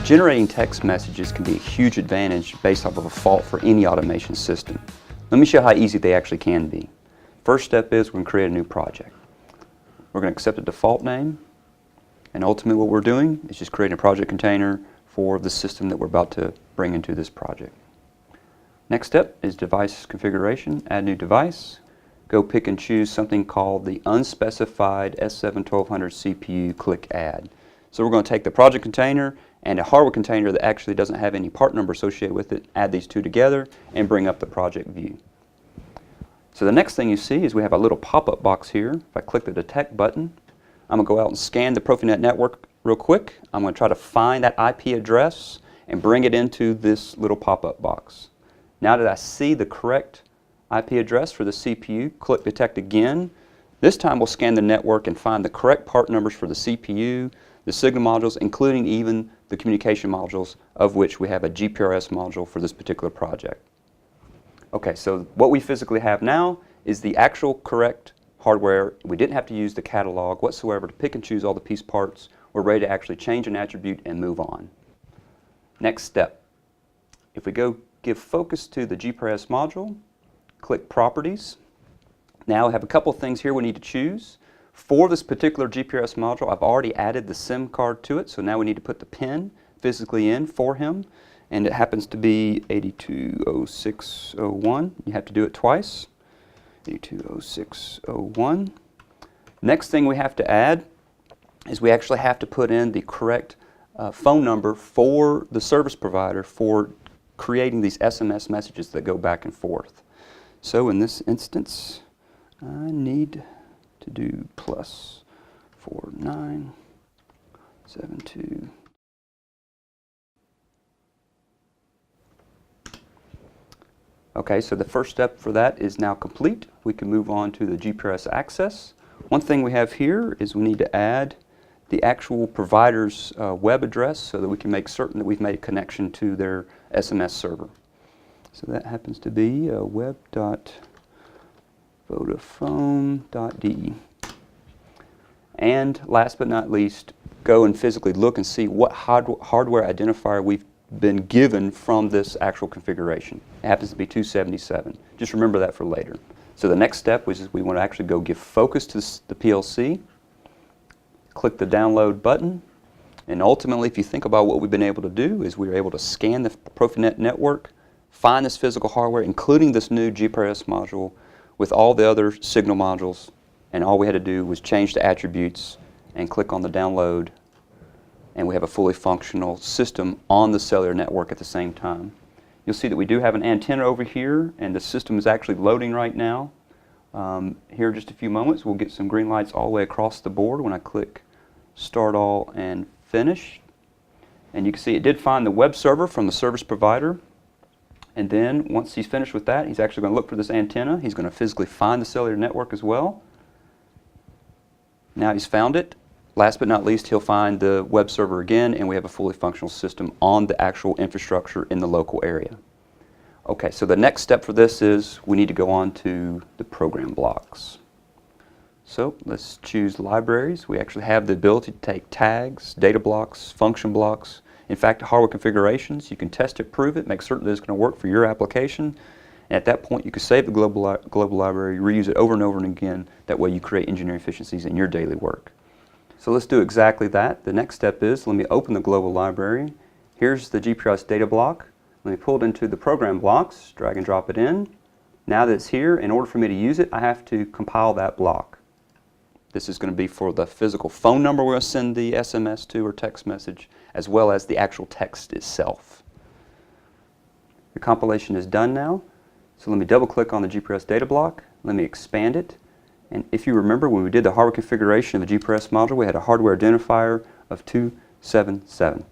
Generating text messages can be a huge advantage based off of a fault for any automation system. Let me show how easy they actually can be. First step is we're going to create a new project. We're going to accept a default name, and ultimately what we're doing is just creating a project container for the system that we're about to bring into this project. Next step is device configuration, add new device. Go pick and choose something called the unspecified S7-1200 CPU, click add. So we're going to take the project container and a hardware container that actually doesn't have any part number associated with it, add these two together and bring up the project view. So the next thing you see is we have a little pop-up box here. If I click the detect button, I'm going to go out and scan the Profinet network real quick. I'm going to try to find that IP address and bring it into this little pop-up box. Now that I see the correct IP address for the CPU, click detect again. This time we'll scan the network and find the correct part numbers for the CPU, the signal modules, including even the communication modules, of which we have a GPRS module for this particular project. Okay, so what we physically have now is the actual correct hardware. We didn't have to use the catalog whatsoever to pick and choose all the piece parts. We're ready to actually change an attribute and move on. Next step. If we go give focus to the GPRS module, click Properties. Now I have a couple of things here we need to choose. For this particular GPRS module, I've already added the SIM card to it, so now we need to put the pin physically in for him, and it happens to be 820601. You have to do it twice. 820601. Next thing we have to add is we actually have to put in the correct phone number for the service provider for creating these SMS messages that go back and forth. So in this instance, I need to do +4972. Okay, so the first step for that is now complete. We can move on to the GPRS access. One thing we have here is we need to add the actual provider's web address so that we can make certain that we've made a connection to their SMS server. So that happens to be web.vodafone.de. And last but not least, go and physically look and see what hardware identifier we've been given from this actual configuration. It happens to be 277. Just remember that for later. So the next step is we want to actually go give focus to the PLC, click the download button, and ultimately if you think about what we've been able to do is we were able to scan the Profinet network, find this physical hardware, including this new GPRS module with all the other signal modules, and all we had to do was change the attributes and click on the download, and we have a fully functional system on the cellular network at the same time. You'll see that we do have an antenna over here, and the system is actually loading right now. Here in just a few moments we'll get some green lights all the way across the board when I click Start All and Finish. And you can see it did find the web server from the service provider. And then once he's finished with that, he's actually going to look for this antenna. He's going to physically find the cellular network as well. Now he's found it. Last but not least, he'll find the web server again, and we have a fully functional system on the actual infrastructure in the local area. Okay, so the next step for this is we need to go on to the program blocks. So let's choose libraries. We actually have the ability to take tags, data blocks, function blocks. In fact, hardware configurations, you can test it, prove it, make certain that it's going to work for your application. And at that point, you can save the global library, reuse it over and over and again. That way you create engineering efficiencies in your daily work. So let's do exactly that. The next step is, let me open the global library. Here's the GPRS data block. Let me pull it into the program blocks, drag and drop it in. Now that it's here, in order for me to use it, I have to compile that block. This is going to be for the physical phone number we're going to send the SMS to or text message, as well as the actual text itself. The compilation is done now. So let me double click on the GPRS data block. Let me expand it. And if you remember, when we did the hardware configuration of the GPRS module, we had a hardware identifier of 277.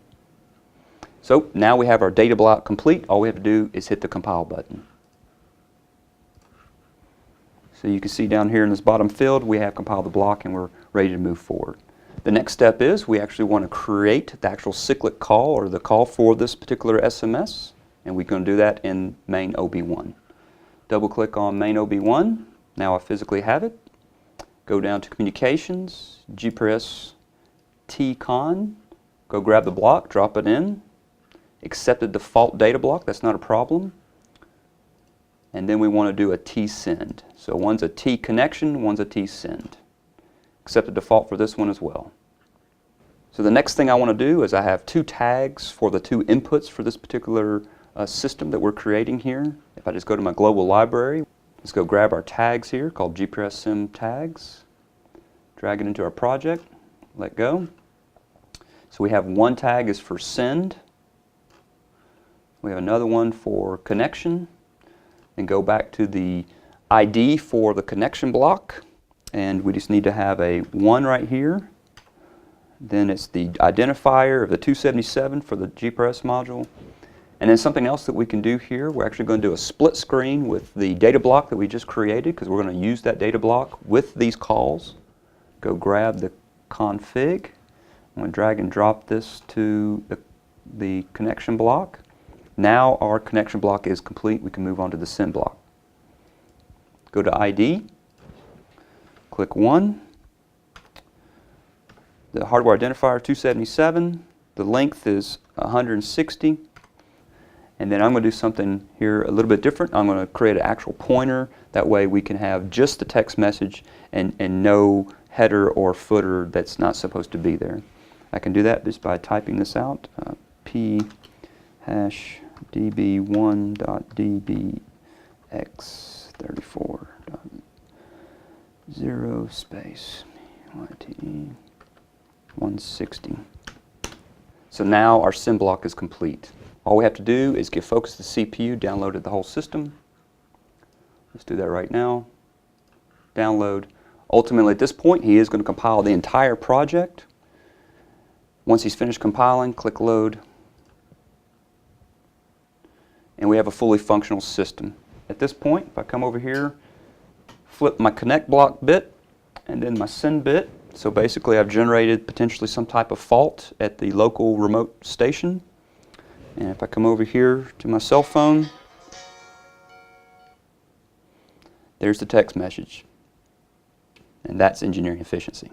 So now we have our data block complete. All we have to do is hit the compile button. So you can see down here in this bottom field, we have compiled the block and we're ready to move forward. The next step is we actually want to create the actual cyclic call or the call for this particular SMS, and we're going to do that in main OB1. Double click on main OB1. Now I physically have it. Go down to communications, GPRS TCON, Go grab the block, drop it in, accept the default data block, that's not a problem. And then we want to do a T-send. So one's a T-connection, one's a T-send. Accept the default for this one as well. So the next thing I want to do is I have two tags for the two inputs for this particular system that we're creating here. If I just go to my global library, let's go grab our tags here called GPRS sim tags, drag it into our project, let go. So we have one tag is for send, we have another one for connection, and go back to the ID for the connection block, and we just need to have a 1 right here. Then it's the identifier of the 277 for the GPRS module. And then something else that we can do here, we're actually going to do a split screen with the data block that we just created, because we're going to use that data block with these calls. Go grab the config. I'm going to drag and drop this to the connection block. Now our connection block is complete. We can move on to the send block. Go to ID, click 1. The hardware identifier 277, the length is 160, and then I'm going to do something here a little bit different. I'm going to create an actual pointer. That way we can have just the text message and no header or footer that's not supposed to be there. I can do that just by typing this out, p hash db1.dbx34.0 space YTE 160. So now our sim block is complete. All we have to do is give focus to the CPU, downloaded the whole system. Let's do that right now. Download. Ultimately at this point he is going to compile the entire project. Once he's finished compiling, click load. And we have a fully functional system. At this point, if I come over here, flip my connect block bit and then my send bit. So basically I've generated potentially some type of fault at the local remote station. And if I come over here to my cell phone, there's the text message. And that's engineering efficiency.